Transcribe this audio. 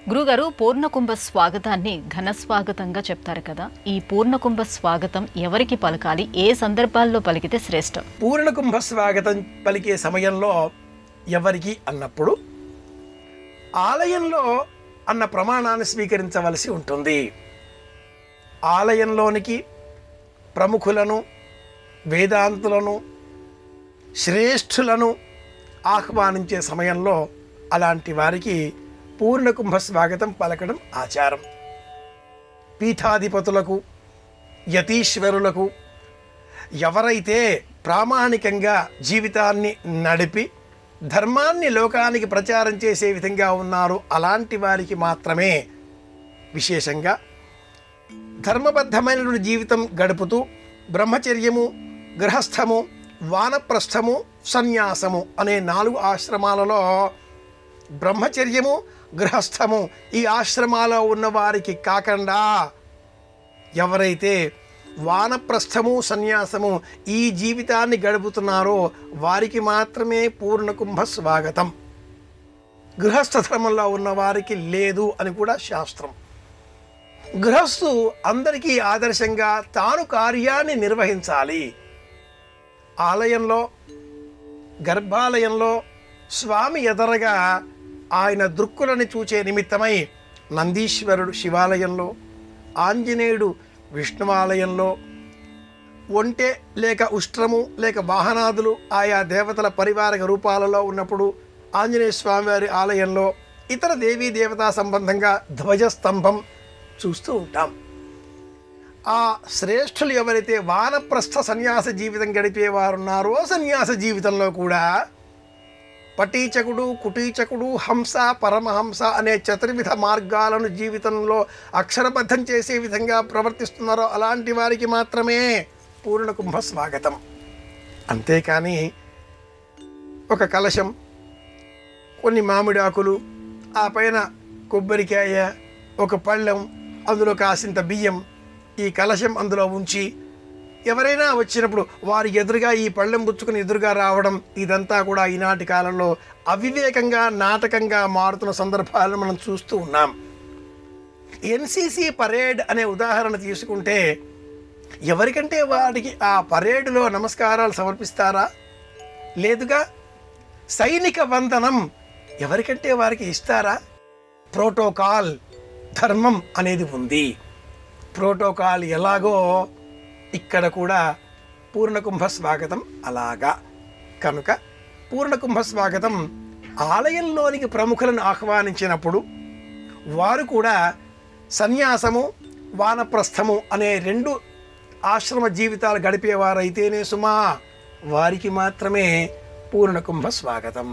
గురుగారు పూర్ణకుంభ స్వాగతాన్ని ఘన స్వాగతంగా చెప్తారు కదా. ఈ పూర్ణకుంభ స్వాగతం ఎవరికి పలకాలి, ఏ సందర్భాల్లో పలికితే శ్రేష్టం? పూర్ణకుంభ స్వాగతం పలికే సమయంలో ఎవరికి అన్నప్పుడు ఆలయంలో అన్న ప్రమాణాన్ని స్వీకరించవలసి ఉంటుంది. ఆలయంలోనికి ప్రముఖులను, వేదాంతులను, శ్రేష్ఠులను ఆహ్వానించే సమయంలో అలాంటి వారికి పూర్ణకుంభ స్వాగతం పలకడం ఆచారం. పీఠాధిపతులకు, యతీశ్వరులకు, ఎవరైతే ప్రామాణికంగా జీవితాన్ని నడిపి ధర్మాన్ని లోకానికి ప్రచారం చేసే విధంగా ఉన్నారో అలాంటి వారికి మాత్రమే విశేషంగా ధర్మబద్ధమైనటువంటి జీవితం గడుపుతూ బ్రహ్మచర్యము, గృహస్థము, వానప్రస్థము, సన్యాసము అనే 4 ఆశ్రమాలలో బ్రహ్మచర్యము, గృహస్థము ఈ ఆశ్రమాలో ఉన్నవారికి కాకుండా ఎవరైతే వానప్రస్థము, సన్యాసము ఈ జీవితాన్ని గడుపుతున్నారో వారికి మాత్రమే పూర్ణకుంభ స్వాగతం. గృహస్థ ధర్మంలో ఉన్నవారికి లేదు అని కూడా శాస్త్రం. గృహస్థు అందరికీ ఆదర్శంగా తాను కార్యాన్ని నిర్వహించాలి. ఆలయంలో, గర్భాలయంలో స్వామి ఎదరగా ఆయన దృక్కులను చూచే నిమిత్తమై నందీశ్వరుడు శివాలయంలో, ఆంజనేయుడు విష్ణువాలయంలో, ఒంటె లేక ఉష్ట్రము లేక వాహనాదులు ఆయా దేవతల పరివారక రూపాలలో ఉన్నప్పుడు ఆంజనేయ స్వామివారి ఆలయంలో, ఇతర దేవీ దేవతా సంబంధంగా ధ్వజస్తంభం చూస్తూ ఉంటాం. ఆ శ్రేష్ఠులు ఎవరైతే వానప్రస్థ సన్యాస జీవితం గడిపేవారున్నారో సన్యాస జీవితంలో కూడా పటీచకుడు, కుటీచకుడు, హంస, పరమహంస అనే చతుర్విధ మార్గాలను జీవితంలో అక్షరబద్ధం చేసే విధంగా ప్రవర్తిస్తున్నారో అలాంటి వారికి మాత్రమే పూర్ణకుంభ స్వాగతం. అంతేకాని ఒక కలశం, కొన్ని మామిడి ఆకులు, ఆ పైన కొబ్బరికాయ, ఒక పళ్ళెం, అందులో కాసింత బియ్యం, ఈ కలశం అందులో ఉంచి ఎవరైనా వచ్చినప్పుడు వారి ఎదురుగా ఈ పళ్ళెం పుచ్చుకుని ఎదురుగా రావడం, ఇదంతా కూడా ఈనాటి కాలంలో అవివేకంగా, నాటకంగా మారుతున్న సందర్భాలను మనం చూస్తూ ఉన్నాం. ఎన్సిసి పరేడ్ అనే ఉదాహరణ తీసుకుంటే ఎవరికంటే వాడికి ఆ పరేడ్లో నమస్కారాలు సమర్పిస్తారా? లేదుగా. సైనిక వందనం ఎవరికంటే వారికి ఇస్తారా? ప్రోటోకాల్, ధర్మం అనేది ఉంది. ప్రోటోకాల్ ఎలాగో ఇక్కడ కూడా పూర్ణకుంభ స్వాగతం అలాగా. కనుక పూర్ణకుంభ స్వాగతం ఆలయంలోనికి ప్రముఖులను ఆహ్వానించినప్పుడు వారు కూడా సన్యాసము, వానప్రస్థము అనే 2 ఆశ్రమ జీవితాలు గడిపేవారైతేనే సుమా వారికి మాత్రమే పూర్ణకుంభ స్వాగతం.